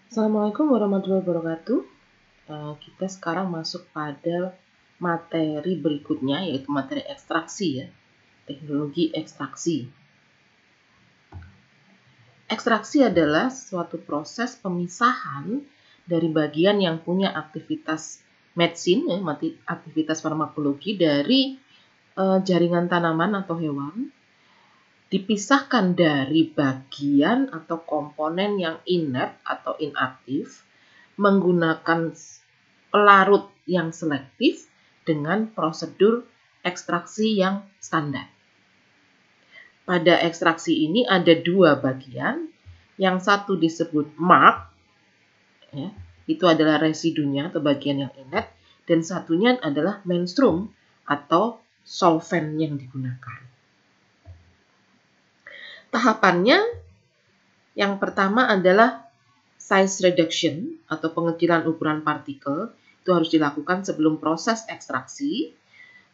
Assalamualaikum warahmatullahi wabarakatuh. Kita sekarang masuk pada materi berikutnya, yaitu materi ekstraksi ya, teknologi ekstraksi. Ekstraksi adalah suatu proses pemisahan dari bagian yang punya aktivitas medicine, ya, aktivitas farmakologi dari jaringan tanaman atau hewan, dipisahkan dari bagian atau komponen yang inert atau inaktif menggunakan pelarut yang selektif dengan prosedur ekstraksi yang standar. Pada ekstraksi ini ada dua bagian. Yang satu disebut mark, ya, itu adalah residunya atau bagian yang inert, dan satunya adalah menstruum atau solvent yang digunakan. Tahapannya yang pertama adalah size reduction atau pengecilan ukuran partikel. Itu harus dilakukan sebelum proses ekstraksi.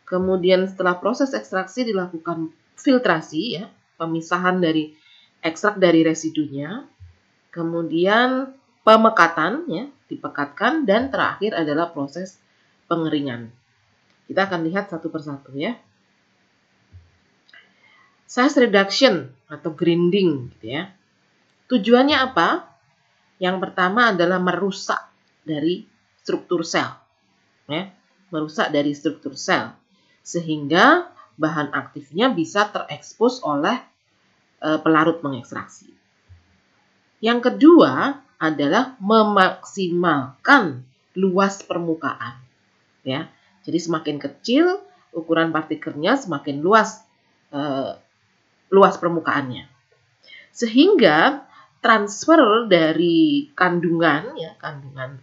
Kemudian setelah proses ekstraksi dilakukan filtrasi, ya, pemisahan dari ekstrak dari residunya. Kemudian pemekatan, ya, dipekatkan, dan terakhir adalah proses pengeringan. Kita akan lihat satu persatu ya. Size reduction atau grinding gitu ya. Tujuannya apa? Yang pertama adalah merusak dari struktur sel, ya, merusak dari struktur sel sehingga bahan aktifnya bisa terekspos oleh pelarut mengekstraksi. Yang kedua adalah memaksimalkan luas permukaan, ya. Jadi semakin kecil ukuran partikelnya, semakin luas permukaannya, sehingga transfer dari kandungan, ya, kandungan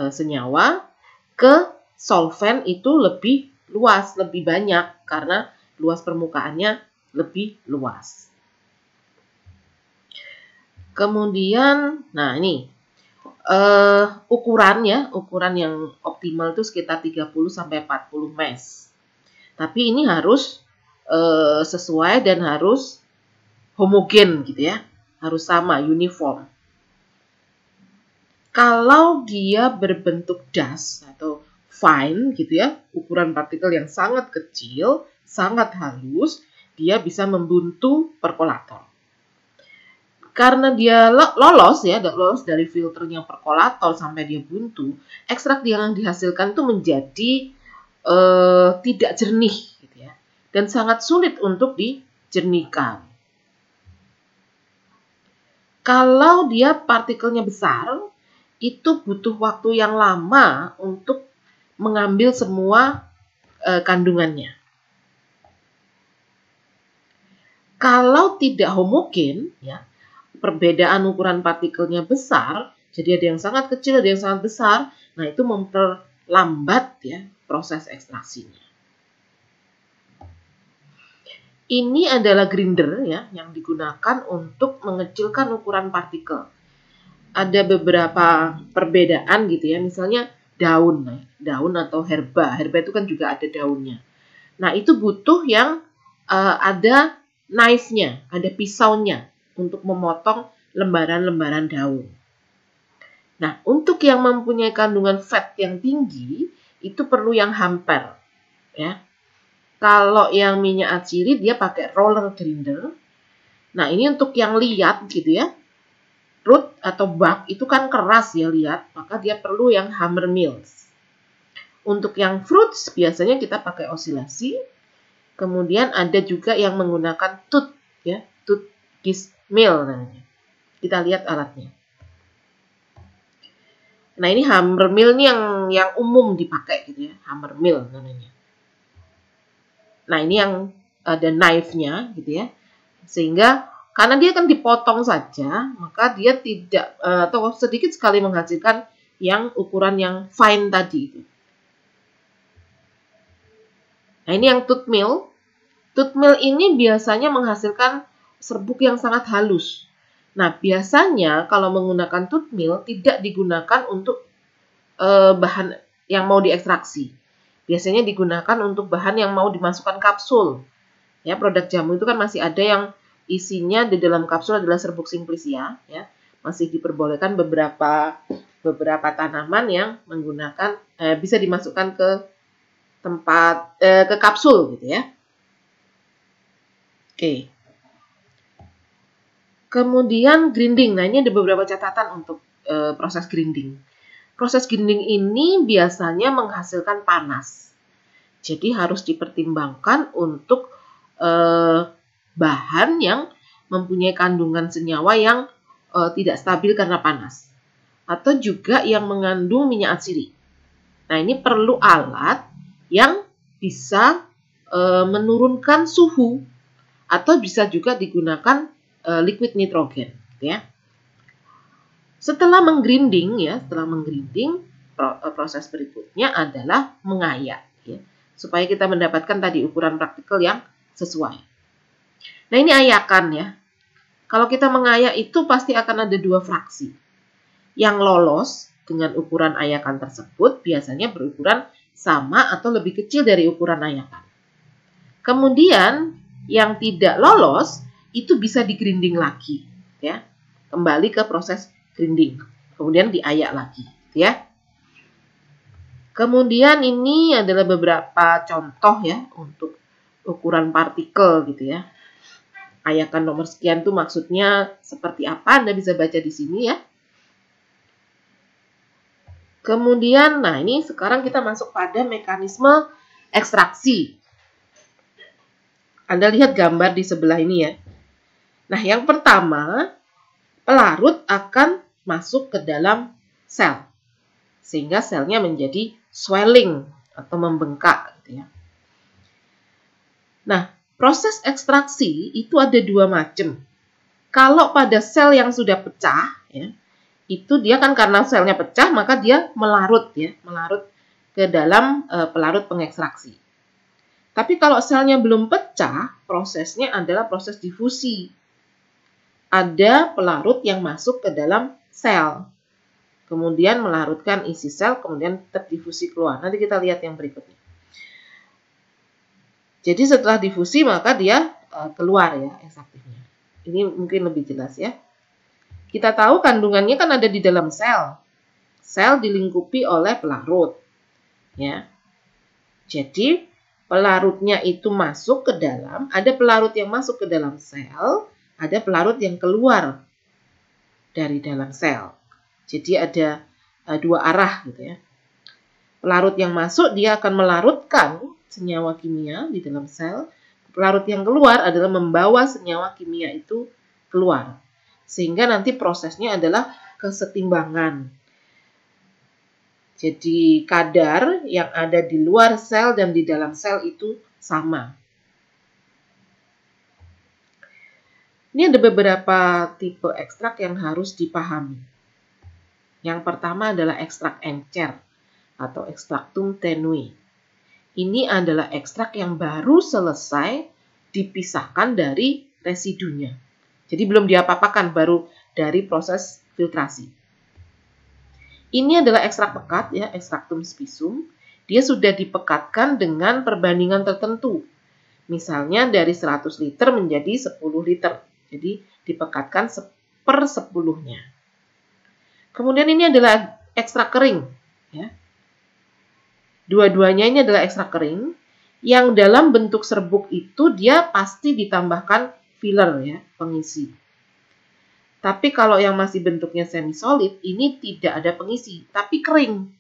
senyawa ke solvent itu lebih luas, lebih banyak karena luas permukaannya lebih luas. Kemudian, nah ini ukuran yang optimal itu sekitar 30-40 mes. Tapi ini harus sesuai dan harus homogen gitu ya, harus sama, uniform. Kalau dia berbentuk dust atau fine gitu ya, ukuran partikel yang sangat kecil, sangat halus, dia bisa membuntu perkolator. Karena dia lolos dari filternya perkolator sampai dia buntu, ekstrak yang dihasilkan itu menjadi tidak jernih gitu ya, dan sangat sulit untuk dijernihkan. Kalau dia partikelnya besar, itu butuh waktu yang lama untuk mengambil semua kandungannya. Kalau tidak homogen, ya, perbedaan ukuran partikelnya besar, jadi ada yang sangat kecil, ada yang sangat besar, nah itu memperlambat ya proses ekstraksinya. Ini adalah grinder ya yang digunakan untuk mengecilkan ukuran partikel. Ada beberapa perbedaan gitu ya, misalnya daun atau herba itu kan juga ada daunnya. Nah itu butuh yang ada knife-nya, ada pisaunya untuk memotong lembaran-lembaran daun. Nah untuk yang mempunyai kandungan fat yang tinggi itu perlu yang hamper ya. Kalau yang minyak atsiri dia pakai roller grinder. Nah ini untuk yang liat gitu ya, root atau bark itu kan keras ya, lihat, maka dia perlu yang hammer mills. Untuk yang fruits biasanya kita pakai osilasi. Kemudian ada juga yang menggunakan tooth ya, tooth disc mill namanya. Kita lihat alatnya. Nah ini hammer mill ini yang umum dipakai gitu ya, hammer mill namanya. Nah ini yang ada knife-nya gitu ya, sehingga karena dia kan dipotong saja, maka dia tidak atau sedikit sekali menghasilkan yang ukuran yang fine tadi. Nah ini yang tooth mill. Tooth mill ini biasanya menghasilkan serbuk yang sangat halus. Nah biasanya kalau menggunakan tooth mill tidak digunakan untuk bahan yang mau diekstraksi. Biasanya digunakan untuk bahan yang mau dimasukkan kapsul. Ya, produk jamu itu kan masih ada yang isinya di dalam kapsul adalah serbuk simplisia, ya. Masih diperbolehkan beberapa tanaman yang menggunakan bisa dimasukkan ke tempat ke kapsul gitu ya. Oke. Kemudian grinding. Nah, ini ada beberapa catatan untuk proses grinding. Proses grinding ini biasanya menghasilkan panas. Jadi harus dipertimbangkan untuk bahan yang mempunyai kandungan senyawa yang tidak stabil karena panas. Atau juga yang mengandung minyak atsiri. Nah, ini perlu alat yang bisa menurunkan suhu atau bisa juga digunakan liquid nitrogen, ya. Setelah menggrinding, proses berikutnya adalah mengayak, ya, supaya kita mendapatkan tadi ukuran praktikal yang sesuai. Nah, ini ayakan ya. Kalau kita mengayak itu pasti akan ada dua fraksi. Yang lolos dengan ukuran ayakan tersebut biasanya berukuran sama atau lebih kecil dari ukuran ayakan. Kemudian yang tidak lolos itu bisa digrinding lagi, ya. Kembali ke proses grinding. Kemudian diayak lagi, ya. Kemudian ini adalah beberapa contoh ya untuk ukuran partikel gitu ya. Ayakan nomor sekian tuh maksudnya seperti apa? Anda bisa baca di sini ya. Kemudian, nah ini sekarang kita masuk pada mekanisme ekstraksi. Anda lihat gambar di sebelah ini ya. Nah, yang pertama, pelarut akan masuk ke dalam sel. Sehingga selnya menjadi swelling atau membengkak gitu ya. Nah, proses ekstraksi itu ada dua macam. Kalau pada sel yang sudah pecah ya, itu dia kan karena selnya pecah maka dia melarut ya, melarut ke dalam pelarut pengekstraksi. Tapi kalau selnya belum pecah, prosesnya adalah proses difusi. Ada pelarut yang masuk ke dalam sel. Kemudian melarutkan isi sel, kemudian terdifusi keluar. Nanti kita lihat yang berikutnya. Jadi setelah difusi maka dia keluar ya eksaktifnya. Ini mungkin lebih jelas ya. Kita tahu kandungannya kan ada di dalam sel. Sel dilingkupi oleh pelarut. Ya. Jadi pelarutnya itu masuk ke dalam, ada pelarut yang masuk ke dalam sel, ada pelarut yang keluar dari dalam sel. Jadi ada dua arah gitu ya. Pelarut yang masuk dia akan melarutkan senyawa kimia di dalam sel. Pelarut yang keluar adalah membawa senyawa kimia itu keluar. Sehingga nanti prosesnya adalah kesetimbangan. Jadi kadar yang ada di luar sel dan di dalam sel itu sama. Ini ada beberapa tipe ekstrak yang harus dipahami. Yang pertama adalah ekstrak encer atau extractum tenui. Ini adalah ekstrak yang baru selesai dipisahkan dari residunya. Jadi belum diapa-apakan, baru dari proses filtrasi. Ini adalah ekstrak pekat ya, extractum spisum. Dia sudah dipekatkan dengan perbandingan tertentu. Misalnya dari 100 liter menjadi 10 liter. Jadi dipekatkan per 10-nya. Kemudian ini adalah ekstrak kering ya. Dua-duanya ini adalah ekstrak kering yang dalam bentuk serbuk itu dia pasti ditambahkan filler ya, pengisi. Tapi kalau yang masih bentuknya semi-solid, ini tidak ada pengisi, tapi kering.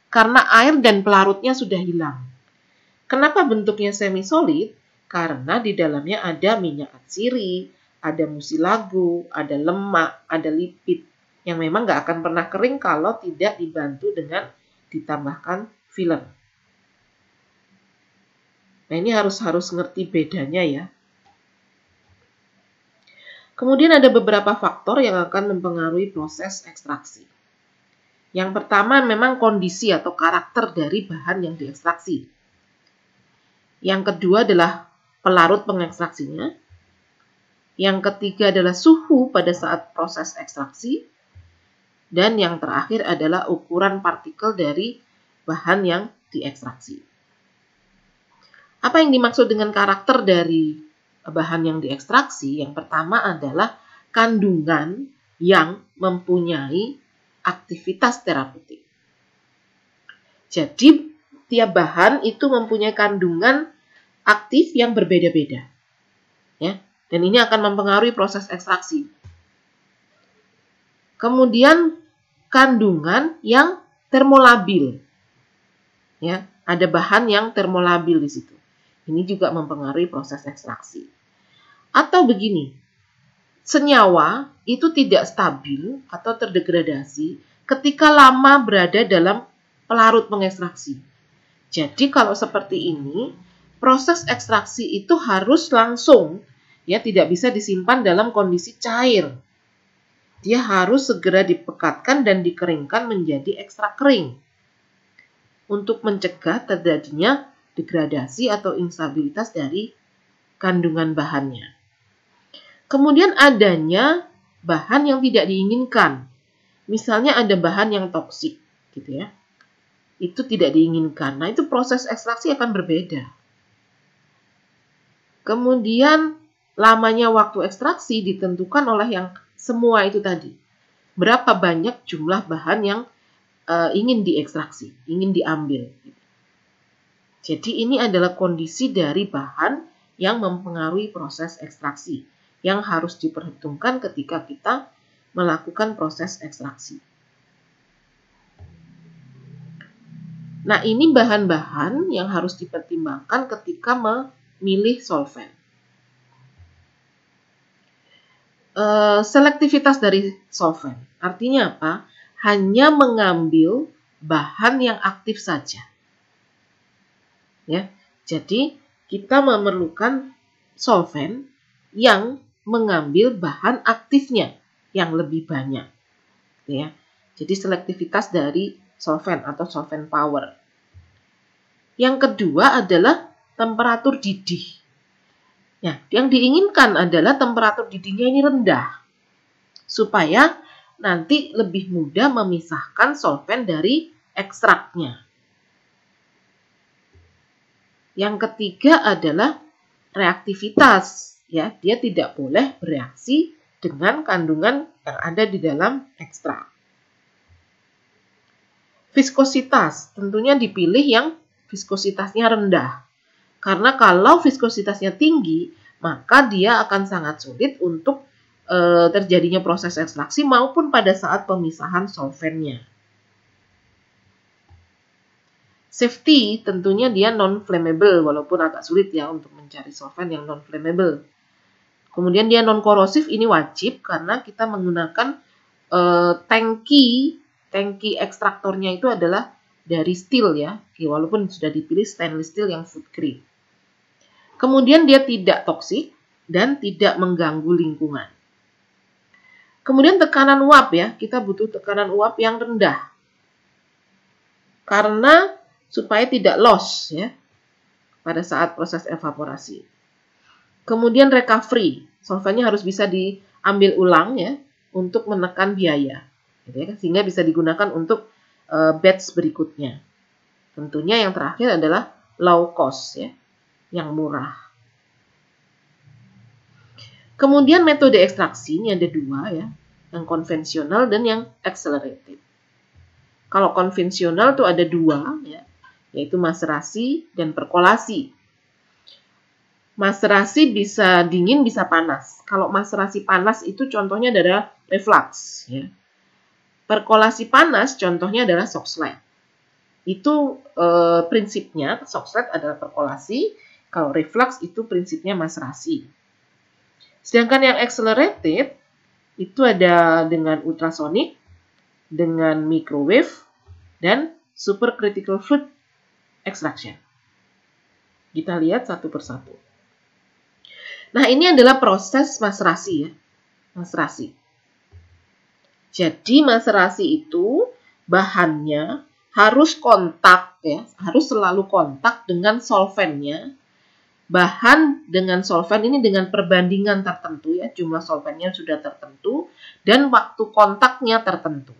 Karena air dan pelarutnya sudah hilang. Kenapa bentuknya semi-solid? Karena di dalamnya ada minyak atsiri, ada musilago, ada lemak, ada lipid. Yang memang nggak akan pernah kering kalau tidak dibantu dengan ditambahkan filler. Nah ini harus ngerti bedanya ya. Kemudian ada beberapa faktor yang akan mempengaruhi proses ekstraksi. Yang pertama memang kondisi atau karakter dari bahan yang diekstraksi. Yang kedua adalah pelarut pengekstraksinya. Yang ketiga adalah suhu pada saat proses ekstraksi. Dan yang terakhir adalah ukuran partikel dari bahan yang diekstraksi. Apa yang dimaksud dengan karakter dari bahan yang diekstraksi? Yang pertama adalah kandungan yang mempunyai aktivitas terapeutik. Jadi tiap bahan itu mempunyai kandungan aktif yang berbeda-beda. Ya, dan ini akan mempengaruhi proses ekstraksi. Kemudian kandungan yang termolabil. Ya, ada bahan yang termolabil di situ. Ini juga mempengaruhi proses ekstraksi. Atau begini, senyawa itu tidak stabil atau terdegradasi ketika lama berada dalam pelarut pengekstraksi. Jadi kalau seperti ini, proses ekstraksi itu harus langsung, ya, tidak bisa disimpan dalam kondisi cair. Dia harus segera dipekatkan dan dikeringkan menjadi ekstrak kering untuk mencegah terjadinya degradasi atau instabilitas dari kandungan bahannya. Kemudian adanya bahan yang tidak diinginkan. Misalnya ada bahan yang toksik, gitu ya. Itu tidak diinginkan. Nah, itu proses ekstraksi akan berbeda. Kemudian lamanya waktu ekstraksi ditentukan oleh yang semua itu tadi. Berapa banyak jumlah bahan yang ingin diekstraksi, ingin diambil. Jadi ini adalah kondisi dari bahan yang mempengaruhi proses ekstraksi yang harus diperhitungkan ketika kita melakukan proses ekstraksi. Nah, ini bahan-bahan yang harus dipertimbangkan ketika memilih solvent. Selektivitas dari solvent artinya apa? Hanya mengambil bahan yang aktif saja. Ya, jadi kita memerlukan solvent yang mengambil bahan aktifnya yang lebih banyak. Ya, jadi selektivitas dari solvent atau solvent power. Yang kedua adalah temperatur didih. Ya, yang diinginkan adalah temperatur didihnya ini rendah supaya nanti lebih mudah memisahkan solvent dari ekstraknya. Yang ketiga adalah reaktivitas. Ya, dia tidak boleh bereaksi dengan kandungan yang ada di dalam ekstrak. Viskositas, tentunya dipilih yang viskositasnya rendah. Karena kalau viskositasnya tinggi, maka dia akan sangat sulit untuk terjadinya proses ekstraksi maupun pada saat pemisahan solventnya. Safety, tentunya dia non-flammable, walaupun agak sulit ya untuk mencari solvent yang non-flammable. Kemudian dia non-korosif, ini wajib karena kita menggunakan tangki ekstraktornya itu adalah dari steel ya, walaupun sudah dipilih stainless steel yang food grade. Kemudian dia tidak toksik dan tidak mengganggu lingkungan. Kemudian tekanan uap ya, kita butuh tekanan uap yang rendah. Karena supaya tidak loss ya pada saat proses evaporasi. Kemudian recovery, solventnya harus bisa diambil ulang ya untuk menekan biaya, gitu ya, sehingga bisa digunakan untuk batch berikutnya. Tentunya yang terakhir adalah low cost ya, yang murah. Kemudian metode ekstraksi ini ada dua ya, yang konvensional dan yang accelerated. Kalau konvensional tuh ada dua ya, yaitu maserasi dan perkolasi. Maserasi bisa dingin, bisa panas. Kalau maserasi panas itu contohnya adalah reflux. Ya. Perkolasi panas contohnya adalah Soxhlet. Itu prinsipnya, Soxhlet adalah perkolasi, kalau reflux itu prinsipnya maserasi. Sedangkan yang accelerated itu ada dengan ultrasonic, dengan microwave, dan supercritical fluid extraction. Kita lihat satu persatu. Nah, ini adalah proses maserasi ya. Maserasi. Jadi maserasi itu bahannya harus kontak ya, harus selalu kontak dengan solventnya. Bahan dengan solvent ini dengan perbandingan tertentu ya, jumlah solventnya sudah tertentu dan waktu kontaknya tertentu.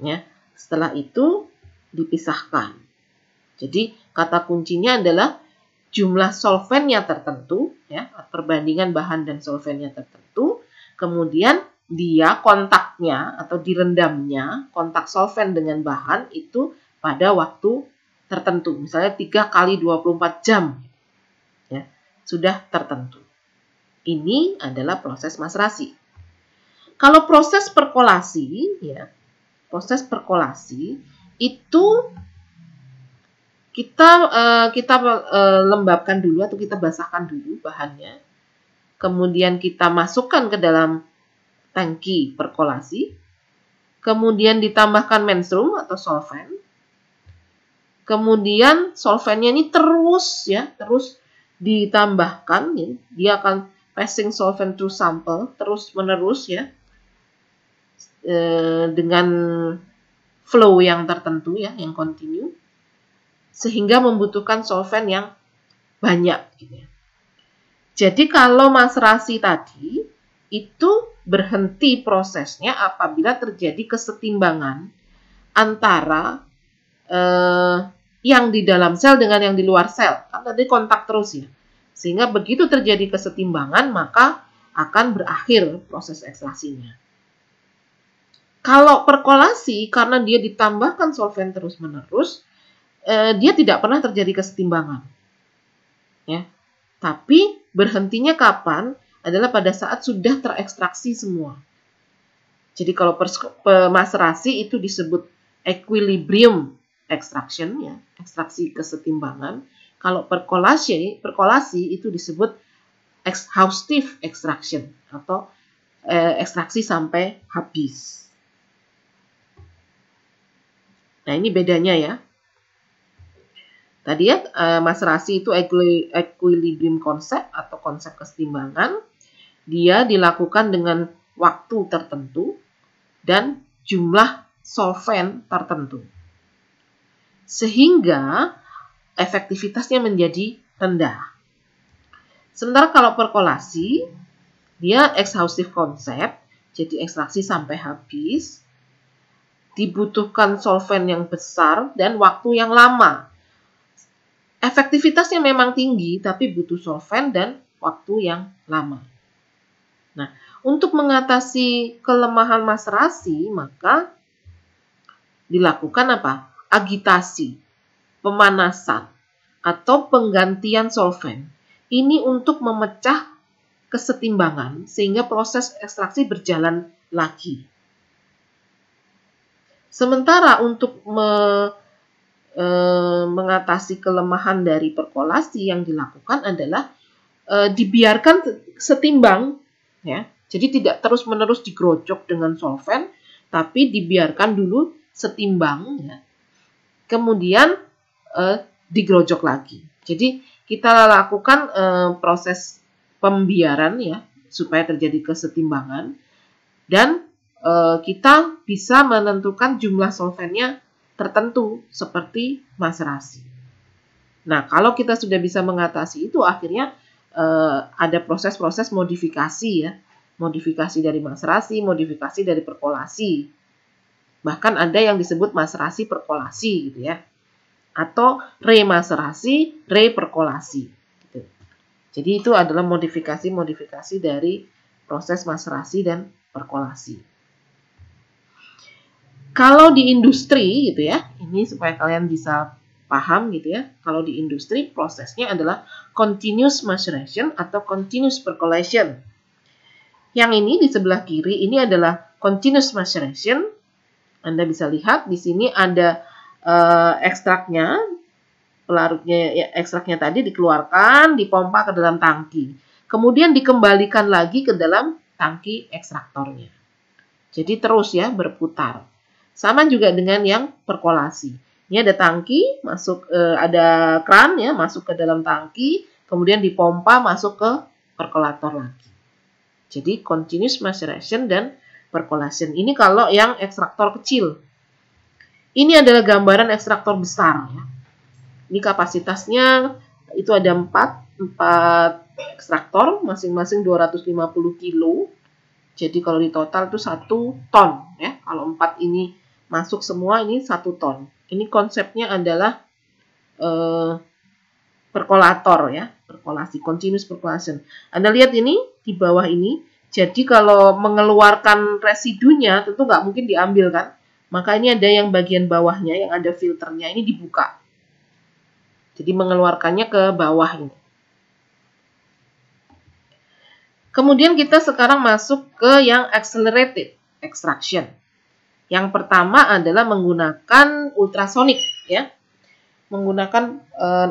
Ya, setelah itu dipisahkan. Jadi kata kuncinya adalah jumlah solventnya tertentu, ya, perbandingan bahan dan solventnya tertentu, kemudian dia kontaknya atau direndamnya kontak solvent dengan bahan itu pada waktu tertentu. Misalnya 3 kali 24 jam. Ya, sudah tertentu. Ini adalah proses maserasi. Kalau proses perkolasi, ya, proses perkolasi itu kita lembabkan dulu atau kita basahkan dulu bahannya. Kemudian kita masukkan ke dalam tangki perkolasi. Kemudian ditambahkan menstrum atau solvent. Kemudian solventnya ini terus ditambahkan, ya. Dia akan passing solvent through sample terus menerus, ya, dengan flow yang tertentu, ya, yang continue, sehingga membutuhkan solvent yang banyak, gitu ya. Jadi kalau maserasi tadi itu berhenti prosesnya apabila terjadi kesetimbangan antara yang di dalam sel dengan yang di luar sel. Kan tadi kontak terus, ya. Sehingga begitu terjadi kesetimbangan maka akan berakhir proses ekstraksinya. Kalau perkolasi karena dia ditambahkan solvent terus-menerus, dia tidak pernah terjadi kesetimbangan. Ya. Tapi berhentinya kapan adalah pada saat sudah terekstraksi semua. Jadi kalau maserasi itu disebut equilibrium extraction, ya, ekstraksi kesetimbangan. Kalau perkolasi itu disebut exhaustive extraction atau ekstraksi sampai habis. Nah, ini bedanya, ya. Tadi, ya, maserasi itu equilibrium konsep atau konsep kesetimbangan. Dia dilakukan dengan waktu tertentu dan jumlah solvent tertentu. Sehingga efektivitasnya menjadi rendah. Sementara kalau perkolasi, dia exhaustive konsep, jadi ekstraksi sampai habis, dibutuhkan solvent yang besar dan waktu yang lama. Efektivitasnya memang tinggi, tapi butuh solvent dan waktu yang lama. Nah, untuk mengatasi kelemahan maserasi, maka dilakukan apa? Agitasi, pemanasan, atau penggantian solvent. Ini untuk memecah kesetimbangan, sehingga proses ekstraksi berjalan lagi. Sementara untuk mengatasi kelemahan dari perkolasi yang dilakukan adalah dibiarkan setimbang, ya. Jadi tidak terus-menerus digerocok dengan solvent, tapi dibiarkan dulu setimbang, ya. Kemudian digerocok lagi. Jadi kita lakukan proses pembiaran, ya, supaya terjadi kesetimbangan, dan kita bisa menentukan jumlah solventnya tertentu seperti maserasi. Nah, kalau kita sudah bisa mengatasi itu, akhirnya ada proses-proses modifikasi, ya. Modifikasi dari maserasi, modifikasi dari perkolasi. Bahkan ada yang disebut maserasi perkolasi, gitu, ya. Atau remaserasi, reperkolasi. Gitu. Jadi itu adalah modifikasi-modifikasi dari proses maserasi dan perkolasi. Kalau di industri, gitu, ya, ini supaya kalian bisa paham, gitu, ya. Kalau di industri prosesnya adalah continuous maceration atau continuous percolation. Yang ini di sebelah kiri ini adalah continuous maceration. Anda bisa lihat di sini ada ekstraknya, pelarutnya, ya, ekstraknya tadi dikeluarkan, dipompa ke dalam tangki. Kemudian dikembalikan lagi ke dalam tangki ekstraktornya. Jadi terus, ya, berputar. Sama juga dengan yang perkolasi. Ini ada tangki, masuk ada kran, ya, masuk ke dalam tangki, kemudian dipompa masuk ke perkolator lagi. Jadi continuous maceration dan percolation. Ini kalau yang ekstraktor kecil. Ini adalah gambaran ekstraktor besar, ya. Ini kapasitasnya itu ada 4 ekstraktor, masing-masing 250 kilo. Jadi kalau di total itu 1 ton, ya. Kalau 4 ini masuk semua, ini 1 ton. Ini konsepnya adalah perkolator, ya, perkolasi, continuous percolation. Anda lihat ini di bawah ini, Jadi kalau mengeluarkan residunya tentu nggak mungkin diambil kan. Maka ini ada yang bagian bawahnya yang ada filternya ini dibuka. Jadi mengeluarkannya ke bawah ini. Kemudian kita sekarang masuk ke yang accelerated extraction. Yang pertama adalah menggunakan ultrasonik ya. Menggunakan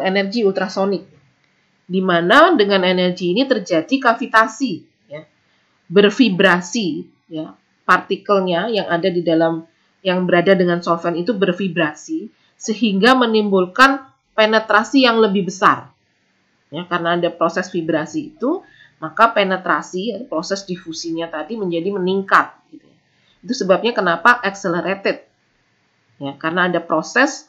energi ultrasonik. Di mana dengan energi ini terjadi kavitasi ya. Bervibrasi ya. Partikelnya yang ada di dalam yang berada dengan solvent itu bervibrasi sehingga menimbulkan penetrasi yang lebih besar. Ya, karena ada proses vibrasi itu, maka penetrasi, proses difusinya tadi menjadi meningkat. Gitu. Itu sebabnya kenapa accelerated. Ya, karena ada proses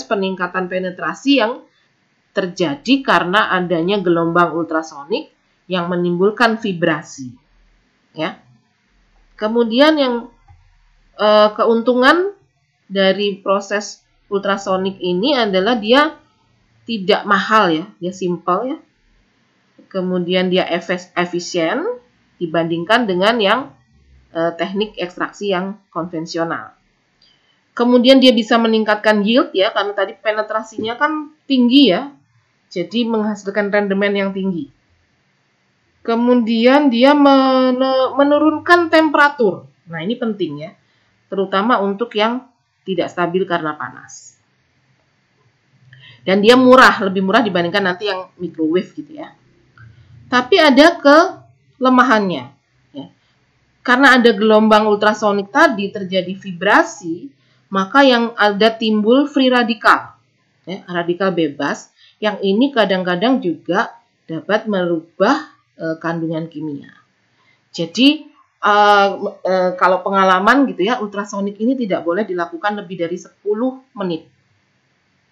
peningkatan penetrasi yang terjadi karena adanya gelombang ultrasonik yang menimbulkan vibrasi. Ya. Kemudian yang keuntungan dari proses ultrasonik ini adalah dia tidak mahal ya, dia simple ya. Kemudian dia efisien dibandingkan dengan yang teknik ekstraksi yang konvensional. Kemudian dia bisa meningkatkan yield ya, karena tadi penetrasinya kan tinggi ya. Jadi menghasilkan rendemen yang tinggi. Kemudian dia menurunkan temperatur. Nah, ini penting ya. Terutama untuk yang tidak stabil karena panas. Dan dia murah, lebih murah dibandingkan nanti yang microwave gitu ya. Tapi ada kelemahannya. Ya. Karena ada gelombang ultrasonik tadi terjadi vibrasi, maka yang ada timbul free radikal. Ya, radikal bebas, yang ini kadang-kadang juga dapat merubah kandungan kimia. Jadi, kalau pengalaman gitu ya, ultrasonik ini tidak boleh dilakukan lebih dari 10 menit.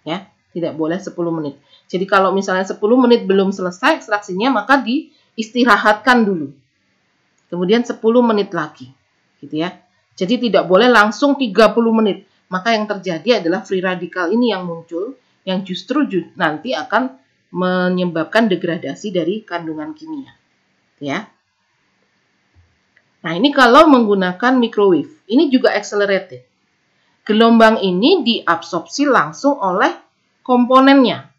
Ya, tidak boleh 10 menit. Jadi kalau misalnya 10 menit belum selesai ekstraksinya, maka diistirahatkan dulu. Kemudian 10 menit lagi, gitu ya. Jadi tidak boleh langsung 30 menit. Maka yang terjadi adalah free radikal ini yang muncul, yang justru nanti akan menyebabkan degradasi dari kandungan kimia. Ya. Nah, ini kalau menggunakan microwave. Ini juga accelerated. Gelombang ini diabsorpsi langsung oleh komponennya,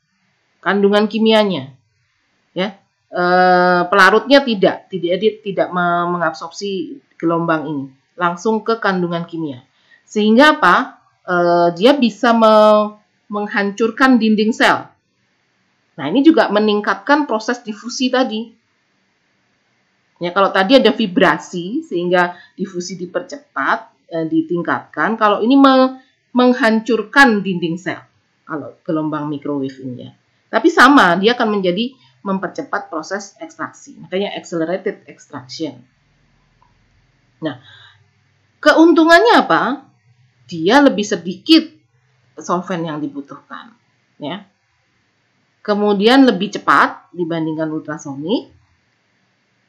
kandungan kimianya. Ya. Pelarutnya tidak mengabsorpsi gelombang ini. Langsung ke kandungan kimia. Sehingga apa? Dia bisa menghancurkan dinding sel. Nah, ini juga meningkatkan proses difusi tadi. Ya, kalau tadi ada vibrasi sehingga difusi dipercepat, ditingkatkan. Kalau ini menghancurkan dinding sel. Kalau gelombang microwave ini ya. Tapi sama, dia akan menjadi mempercepat proses ekstraksi. Makanya accelerated extraction. Nah, keuntungannya apa? Dia lebih sedikit solvent yang dibutuhkan. Ya. Kemudian lebih cepat dibandingkan ultrasonik.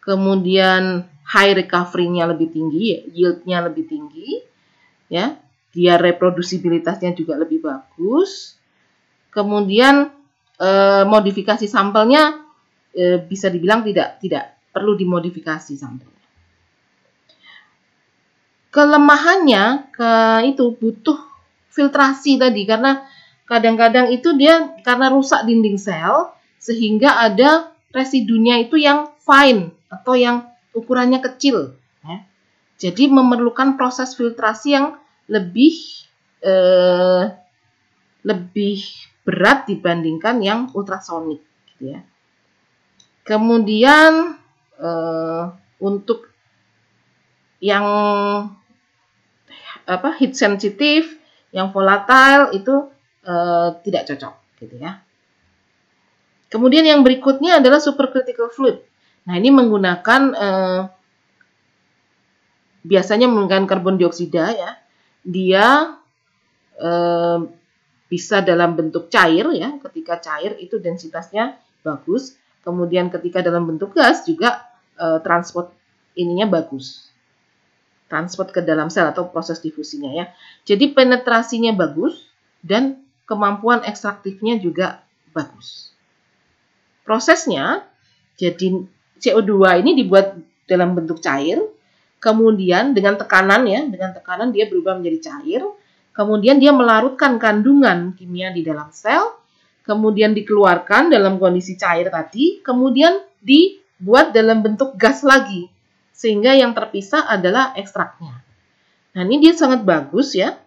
Kemudian high recovery-nya lebih tinggi, yield-nya lebih tinggi, ya. Dia reprodusibilitasnya juga lebih bagus. Kemudian modifikasi sampelnya bisa dibilang tidak perlu dimodifikasi sampelnya. Kelemahannya itu butuh filtrasi tadi karena kadang-kadang itu dia karena rusak dinding sel sehingga ada residunya itu yang fine atau yang ukurannya kecil. Ya. Jadi memerlukan proses filtrasi yang lebih berat dibandingkan yang ultrasonik. Gitu ya. Kemudian untuk yang heat sensitive, yang volatile itu tidak cocok. Gitu ya. Kemudian yang berikutnya adalah supercritical fluid. Nah, ini menggunakan biasanya menggunakan karbon dioksida ya. Dia bisa dalam bentuk cair ya. Ketika cair itu densitasnya bagus. Kemudian ketika dalam bentuk gas juga transport ininya bagus. Transport ke dalam sel atau proses difusinya ya. Jadi penetrasinya bagus dan kemampuan ekstraktifnya juga bagus. Prosesnya jadi CO2 ini dibuat dalam bentuk cair, kemudian dengan tekanan dia berubah menjadi cair, kemudian dia melarutkan kandungan kimia di dalam sel, kemudian dikeluarkan dalam kondisi cair tadi, kemudian dibuat dalam bentuk gas lagi, sehingga yang terpisah adalah ekstraknya. Nah, ini dia sangat bagus ya.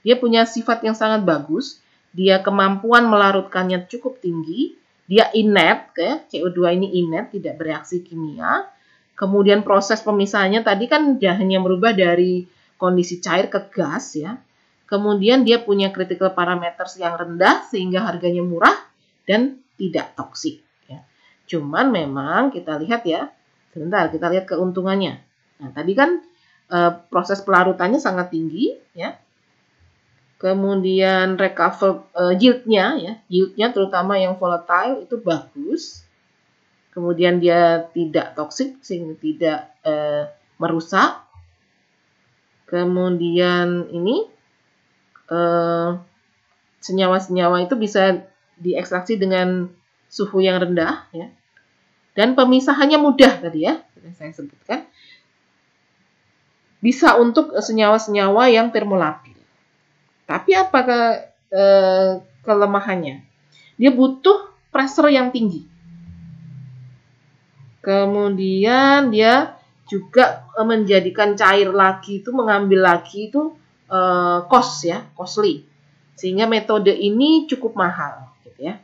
Dia punya sifat yang sangat bagus, dia kemampuan melarutkannya cukup tinggi, dia inert, ya, CO2 ini inert, tidak bereaksi kimia. Kemudian proses pemisahannya tadi kan dia hanya merubah dari kondisi cair ke gas ya. Kemudian dia punya critical parameters yang rendah sehingga harganya murah dan tidak toksik ya. Cuman memang kita lihat ya, sebentar kita lihat keuntungannya. Nah, tadi kan proses pelarutannya sangat tinggi ya. Kemudian recover yieldnya terutama yang volatile itu bagus. Kemudian dia tidak toksik sehingga tidak merusak. Kemudian ini senyawa-senyawa itu bisa diekstraksi dengan suhu yang rendah ya. Dan pemisahannya mudah tadi ya, saya sebutkan. Bisa untuk senyawa-senyawa yang termolabil. Tapi apa kelemahannya? Dia butuh pressure yang tinggi. Kemudian dia juga menjadikan cair lagi itu, mengambil lagi itu costly. Sehingga metode ini cukup mahal, gitu ya.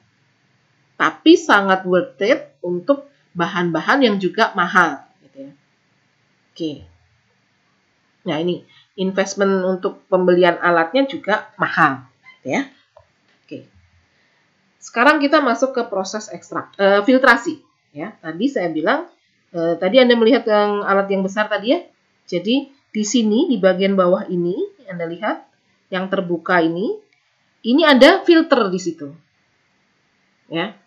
Tapi sangat worth it untuk bahan-bahan yang juga mahal, gitu ya. Oke. Nah, ini investment untuk pembelian alatnya juga mahal, ya. Oke. Sekarang kita masuk ke proses filtrasi, ya. Tadi saya bilang, tadi Anda melihat yang alat yang besar tadi ya. Jadi di sini di bagian bawah ini Anda lihat yang terbuka ini ada filter di situ, ya.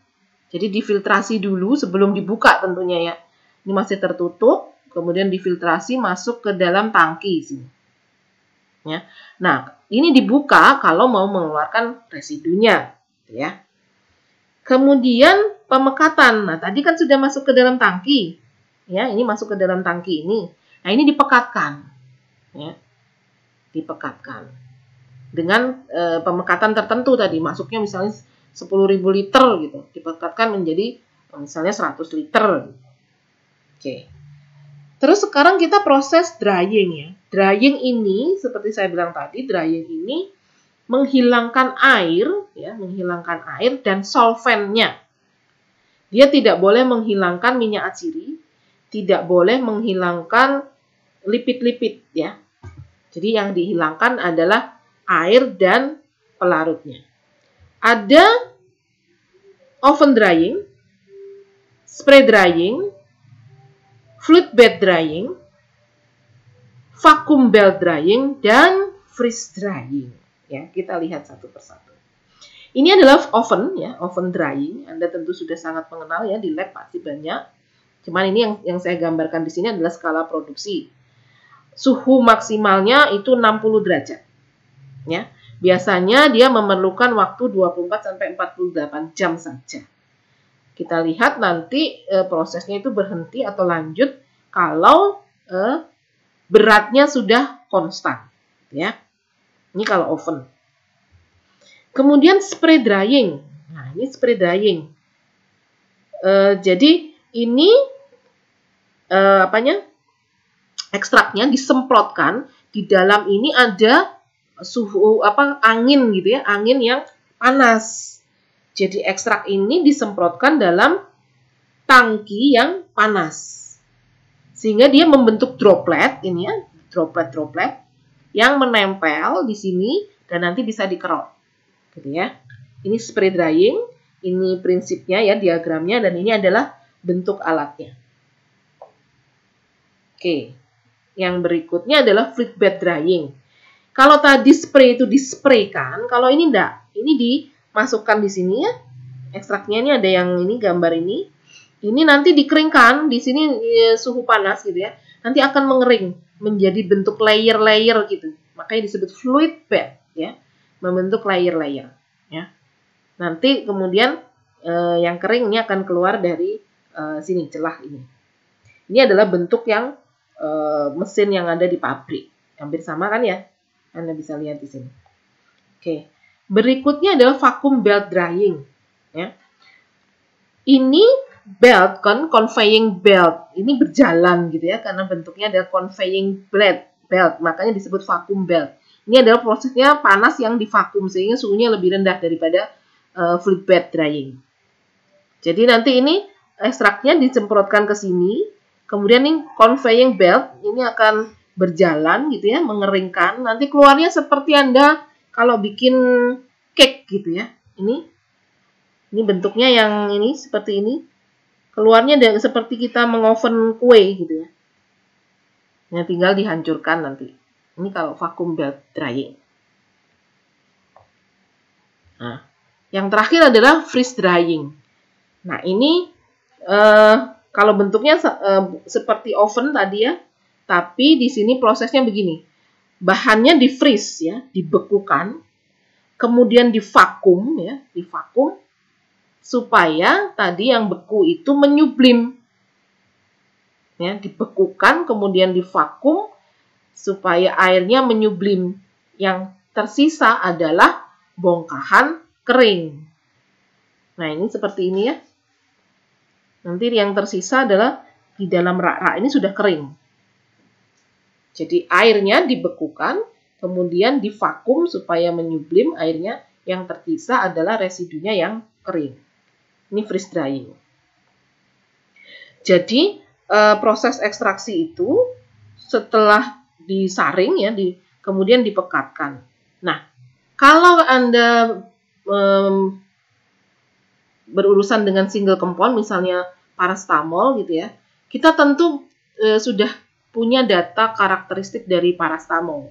Jadi difiltrasi dulu sebelum dibuka tentunya ya. Ini masih tertutup, kemudian difiltrasi masuk ke dalam tangki sini. Ya. Nah, ini dibuka kalau mau mengeluarkan residunya, ya. Kemudian pemekatan. Nah, tadi kan sudah masuk ke dalam tangki. Ya, ini masuk ke dalam tangki ini. Nah, ini dipekatkan. Ya. Dipekatkan. Dengan pemekatan tertentu tadi, masuknya misalnya 10.000 liter gitu. Dipekatkan menjadi misalnya 100 liter. Oke. Terus sekarang kita proses drying ya. Drying ini seperti saya bilang tadi, drying ini menghilangkan air ya, menghilangkan air dan solvennya. Dia tidak boleh menghilangkan minyak atsiri, tidak boleh menghilangkan lipid-lipid ya. Jadi yang dihilangkan adalah air dan pelarutnya. Ada oven drying, spray drying, fluid bed drying, vacuum belt drying, dan freeze drying. Ya, kita lihat satu persatu. Ini adalah oven ya, oven drying. Anda tentu sudah sangat mengenal ya, di lab pasti banyak. Cuman ini yang saya gambarkan di sini adalah skala produksi. Suhu maksimalnya itu 60 derajat. Ya. Biasanya dia memerlukan waktu 24 sampai 48 jam saja. Kita lihat nanti prosesnya itu berhenti atau lanjut kalau beratnya sudah konstan, ya. Ini kalau oven. Kemudian spray drying. Nah, ini spray drying. Jadi ini ekstraknya disemprotkan. Di dalam ini ada suhu angin gitu ya, angin yang panas. Jadi ekstrak ini disemprotkan dalam tangki yang panas. Sehingga dia membentuk droplet ini ya, droplet yang menempel di sini dan nanti bisa dikerok. Gitu ya. Ini spray drying, ini prinsipnya ya, diagramnya, dan ini adalah bentuk alatnya. Oke. Yang berikutnya adalah fluid bed drying. Kalau tadi spray itu dispraykan, kalau ini enggak. Ini dimasukkan di sini ya. Ekstraknya ini ada yang ini, gambar ini. Ini nanti dikeringkan, di sini suhu panas gitu ya. Nanti akan mengering menjadi bentuk layer-layer gitu. Makanya disebut fluid bed ya. Membentuk layer-layer ya. Nanti kemudian yang kering ini akan keluar dari sini celah ini. Ini adalah bentuk yang mesin yang ada di pabrik. Hampir sama kan ya? Anda bisa lihat di sini. Oke. Berikutnya adalah vacuum belt drying. Ya. Ini belt kan, conveying belt. Ini berjalan gitu ya, karena bentuknya adalah conveying belt. Makanya disebut vacuum belt. Ini adalah prosesnya panas yang divakum sehingga suhunya lebih rendah daripada fluid bed drying. Jadi nanti ini ekstraknya disemprotkan ke sini. Kemudian ini conveying belt ini akan berjalan gitu ya, mengeringkan. Nanti keluarnya seperti Anda kalau bikin cake gitu ya. Ini bentuknya yang ini seperti ini. Keluarnya seperti kita mengoven kue gitu ya. Yang tinggal dihancurkan nanti. Ini kalau vacuum belt drying. Nah, yang terakhir adalah freeze drying. Nah, ini kalau bentuknya seperti oven tadi ya, tapi di sini prosesnya begini. Bahannya di freeze ya, dibekukan, kemudian divakum ya, supaya tadi yang beku itu menyublim. Ya, dibekukan kemudian divakum supaya airnya menyublim. Yang tersisa adalah bongkahan kering. Nah, ini seperti ini ya. Nanti yang tersisa adalah di dalam rak-rak ini sudah kering. Jadi airnya dibekukan, kemudian divakum supaya menyublim airnya. Yang tersisa adalah residunya yang kering. Ini freeze drying. Jadi proses ekstraksi itu setelah disaring ya, kemudian dipekatkan. Nah, kalau Anda berurusan dengan single compound, misalnya paracetamol gitu ya, kita tentu sudah punya data karakteristik dari paracetamol,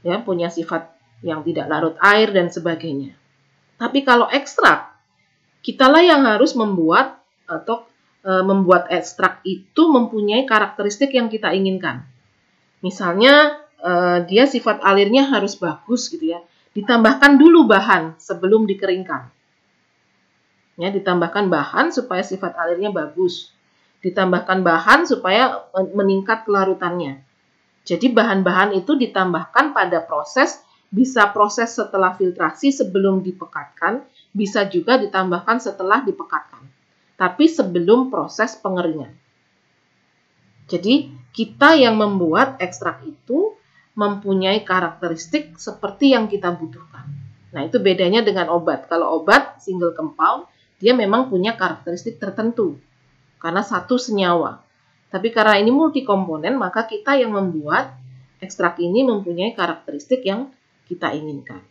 ya, punya sifat yang tidak larut air dan sebagainya. Tapi kalau ekstrak, kitalah yang harus membuat atau membuat ekstrak itu mempunyai karakteristik yang kita inginkan. Misalnya dia sifat alirnya harus bagus gitu ya, ditambahkan dulu bahan sebelum dikeringkan. Ya, ditambahkan bahan supaya sifat alirnya bagus. Ditambahkan bahan supaya meningkat kelarutannya. Jadi bahan-bahan itu ditambahkan pada proses, bisa proses setelah filtrasi sebelum dipekatkan, bisa juga ditambahkan setelah dipekatkan. Tapi sebelum proses pengeringan. Jadi kita yang membuat ekstrak itu mempunyai karakteristik seperti yang kita butuhkan. Nah, itu bedanya dengan obat. Kalau obat single compound, dia memang punya karakteristik tertentu karena satu senyawa. Tapi karena ini multikomponen, maka kita yang membuat ekstrak ini mempunyai karakteristik yang kita inginkan.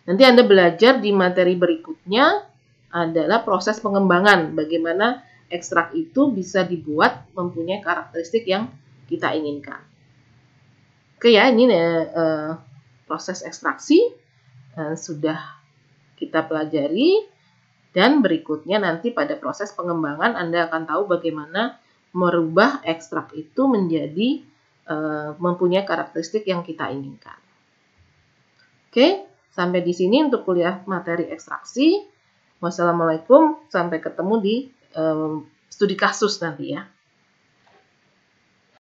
Nanti Anda belajar di materi berikutnya adalah proses pengembangan, bagaimana ekstrak itu bisa dibuat mempunyai karakteristik yang kita inginkan. Oke ya, ini proses ekstraksi sudah kita pelajari. Dan berikutnya nanti pada proses pengembangan Anda akan tahu bagaimana merubah ekstrak itu menjadi mempunyai karakteristik yang kita inginkan. Oke, sampai di sini untuk kuliah materi ekstraksi. Wassalamualaikum, sampai ketemu di studi kasus nanti ya.